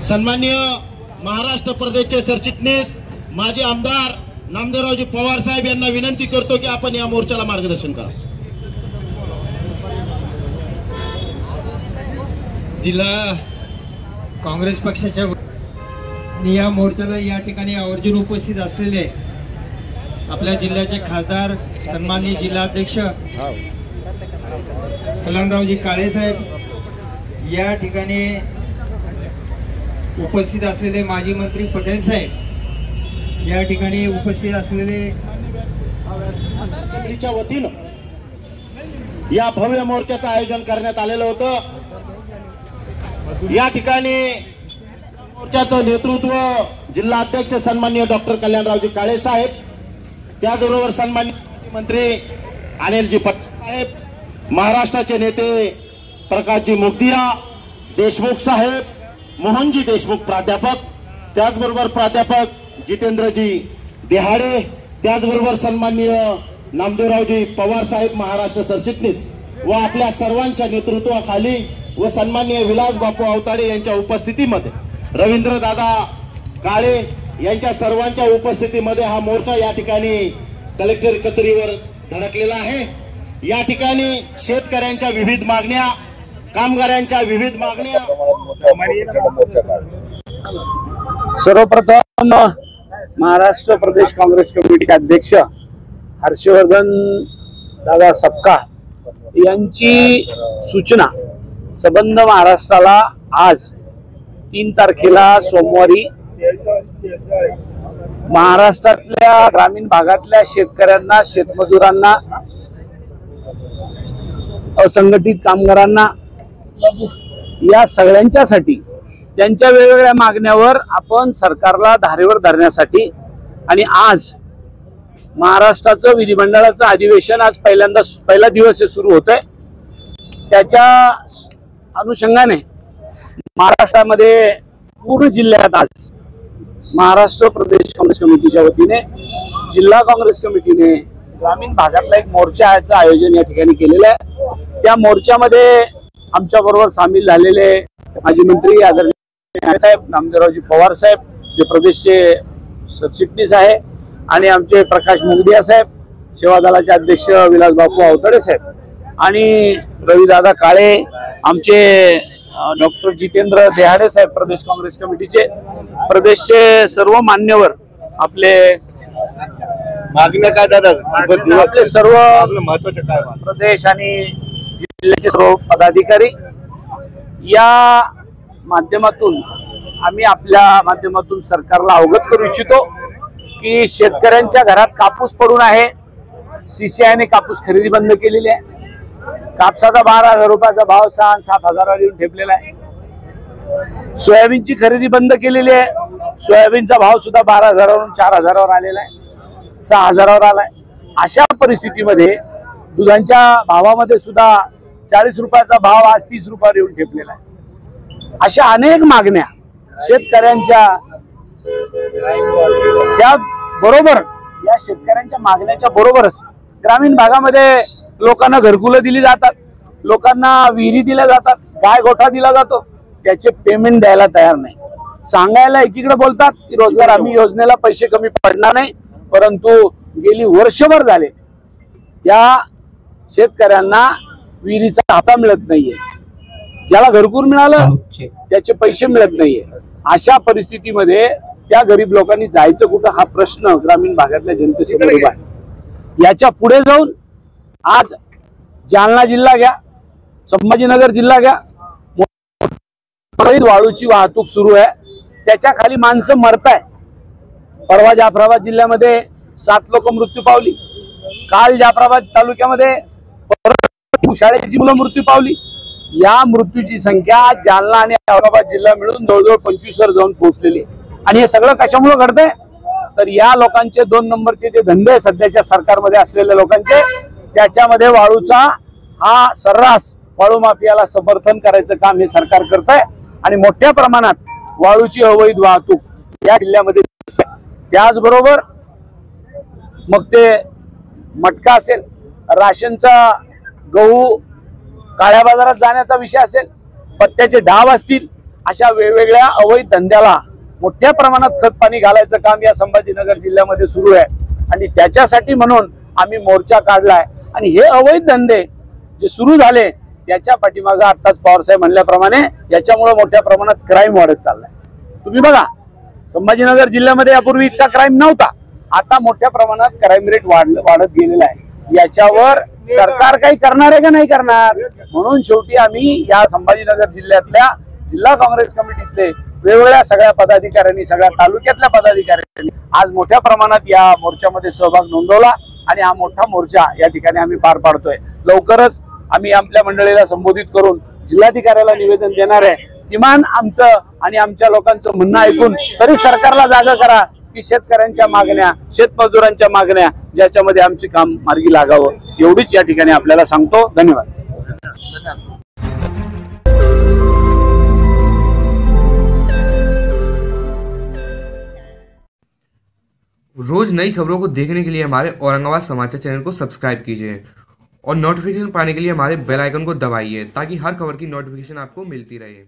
सन्माननीय महाराष्ट्र प्रदेशचे सरचिटणीस माजी आमदार नामदेवरावजी पवार साहेब यांना विनंती करतो की आपण या मोर्चाला मार्गदर्शन करा। जिल्हा काँग्रेस पक्षाच्या या मोर्चाला या ठिकाणी आवर्जून उपस्थित असलेले आपल्या जिल्ह्याचे खासदार सन्माननीय जिल्हाध्यक्ष कल्याणरावजी काळे साहेब, या ठिकाणी उपस्थित असलेले माजी मंत्री पटेल साहेब, या ठिकाणी उपस्थित असलेले वतीनं या भव्य मोर्चाचं आयोजन करण्यात आलेलं होतं। या ठिकाणी मोर्चाचं नेतृत्व जिल्हा अध्यक्ष सन्माननीय डॉक्टर कल्याणरावजी काळे साहेब, त्याचबरोबर सन्माननीय मंत्री अनिलजी पटेल साहेब, महाराष्ट्राचे नेते प्रकाशजी मुगदिया, देशमुख साहेब, मोहनजी देशमुख प्राध्यापक, त्याचबरोबर प्राध्यापक जितेंद्रजी देहाडे, त्याचबरोबर सन्माननीय नामदेवरावजी पवार साहेब महाराष्ट्र सरचिटणीस व आपल्या सर्वांच्या नेतृत्वाखाली व सन्माननीय विलास बापू अवताडे यांच्या उपस्थितीमध्ये, रवींद्र दादा काळे यांच्या सर्वांच्या उपस्थितीमध्ये हा मोर्चा या ठिकाणी कलेक्टर कचेरीवर धडकलेला आहे। या ठिकाणी शेतकऱ्यांच्या विविध मागण्या, कामगारांच्या विविध मागण्या, सर्वप्रथम महाराष्ट्र प्रदेश काँग्रेस कमिटीचे अध्यक्ष हर्षवर्धन दादा सपकाळ यांची सूचना संबंध महाराष्ट्राला आज 3 तारखेला सोमवारी महाराष्ट्रातल्या ग्रामीण भागातल्या शेतकऱ्यांना, शेतमजुरांना, असंघटित कामगारांना, या सगळ्यांच्यासाठी त्यांच्या वेगवेगळ्या मागण्यावर आपण सरकारला धारेवर धरण्यासाठी आणि आज महाराष्ट्राचं विधिमंडळाचं अधिवेशन आज पहिला दिवस सुरू होत आहे, त्याच्या अनुषंगाने महाराष्ट्रामध्ये पूर्ण जिल्ह्यात आज महाराष्ट्र प्रदेश काँग्रेस कमिटीच्या वतीने जिल्हा काँग्रेस कमिटीने ग्रामीण भागातला एक मोर्चाचं आयोजन या ठिकाणी केलेलं आहे। त्या मोर्चामध्ये आमच्या बरोबर सामील झालेले माजी मंत्री आदरणीय साहेब नामदेवरावजी पवार साहेब, जे प्रदेशचे सरचिटणीस आहे, आणि आमचे प्रकाश मुगदिया साहेब, सेवा दलाचे अध्यक्ष विलास बापू अवताडे साहेब, आणि रविदादा काळे, आमचे डॉक्टर जितेंद्र देहाडे साहेब प्रदेश काँग्रेस कमिटीचे, प्रदेशचे सर्व मान्यवर, आपले मागण्या काय दादा, आपले सर्व महत्त्वाचे काय प्रदेश आणि जिल्ह्याचे सर्व पदाधिकारी, या माध्यमातून आम्ही आपल्या माध्यमातून सरकारला अवगत करू इच्छितो की शेतकऱ्यांच्या घरात कापूस पडून आहे। CCIने कापूस खरेदी बंद केलेली आहे। कापसाचा 12,000 रुपयाचा भाव 6-7 येऊन ठेपलेला आहे। सोयाबीनची खरेदी बंद केलेली आहे। सोयाबीनचा भाव सुद्धा 12,000 वरून 4,000 आलेला आहे, 6,000 आलाय। अशा परिस्थितीमध्ये दुधाच्या भावामध्ये सुद्धा 40 रुपयाचा भाव आज 30 रुपयावर येऊन ठेपलेला आहे। अशा अनेक मागण्या शेतकऱ्यांच्या, त्या बरोबर या शेतकऱ्यांच्या मागण्याच्या बरोबरच ग्रामीण भागामध्ये लोकांना घरकुलं दिली जातात, लोकांना विहिरी दिल्या जातात, गाय गोठा दिला जातो, त्याचे पेमेंट द्यायला तयार नाही। सांगायला एकीकडे बोलतात की रोजगार हमी योजनेला पैसे कमी पडणार नाही, परंतु गेली वर्षभर झाले त्या शेतकऱ्यांना विहिरीचा हाता मिळत नाहीये, ज्याला घरकुल मिळालं त्याचे पैसे मिळत नाहीये। अशा परिस्थितीमध्ये त्या गरीब लोकांनी जायचं कुठं हा प्रश्न ग्रामीण भागातल्या जनतेसमोर उभा आहे। याच्या पुढे जाऊन आज जालना जिल्हा घ्या, संभाजीनगर जिल्हा घ्या, वाळूची वाहतूक सुरू आहे, त्याच्या खाली माणसं मरताय। परवा जाफराबाद जिल्ह्यामध्ये 7 लोक मृत्यू पावली, काल जाफराबाद तालुक्यामध्ये शाळेची मुलं मृत्यू पावली। या मृत्यूची संख्या जालना आणि औरंगाबाद जिल्हा मिळून जवळजवळ 25 वर जाऊन पोहोचलेली आहे। आणि हे सगळं कशामुळे घडतंय तर या लोकांचे 2 नंबरचे जे धंदे सध्याच्या सरकारमध्ये असलेल्या लोकांचे, त्याच्यामध्ये वाळूचा हा सर्रास वाळू माफियाला समर्थन करायचं काम हे सरकार करत आहे आणि मोठ्या प्रमाणात वाळूची अवैध वाहतूक या जिल्ह्यामध्ये दिसते। त्याचबरोबर मग ते मटका असेल, राशनचा गहू काळ्या बाजारात जाण्याचा विषय असेल, पत्त्याचे डाव असतील, अशा वेगवेगळ्या अवैध धंद्याला मोठ्या प्रमाणात खतपाणी घालायचं काम या संभाजीनगर जिल्ह्यामध्ये सुरू आहे आणि त्याच्यासाठी म्हणून आम्ही मोर्चा काढलाय। आणि हे अवैध धंदे जे सुरू झाले त्याच्या पाठीमागे आताच पवारसाहेब म्हणल्याप्रमाणे याच्यामुळे मोठ्या प्रमाणात क्राईम वाढत चाललाय। तुम्ही बघा, संभाजीनगर जिल्ह्यामध्ये यापूर्वी इतका क्राईम नव्हता, आता मोठ्या प्रमाणात क्राईम रेट वाढत गेलेला आहे। याच्यावर सरकार काही करणार आहे का नाही करणार, म्हणून शेवटी आम्ही या संभाजीनगर जिल्ह्यातल्या जिल्हा काँग्रेस कमिटीतले वेगवेगळ्या सगळ्या पदाधिकाऱ्यांनी, सगळ्या तालुक्यातल्या पदाधिकाऱ्यांनी आज मोठ्या प्रमाणात या मोर्चामध्ये सहभाग नोंदवला आणि हा मोठा मोर्चा या ठिकाणी आम्ही पार पाडतोय। लवकरच आम्ही आपल्या मंडळीला संबोधित करून जिल्हाधिकाऱ्याला निवेदन देणार आहे। किमान आमचं आणि आमच्या लोकांचं म्हणणं ऐकून तरी सरकारला जागा करा की शेतकऱ्यांच्या मागण्या, शेतमजुरांच्या मागण्या ज्याच्यामध्ये आमचे काम मार्गी लागावं, एवढीच या ठिकाणी आपल्याला सांगतो। धन्यवाद। रोज नई खबरों को देखने के लिए हमारे औरंगाबाद समाचार चैनल को सब्सक्राइब कीजिए और नोटिफिकेशन पाने के लिए हमारे बेल आइकन को दबाइए ताकि हर खबर की नोटिफिकेशन आपको मिलती रहे।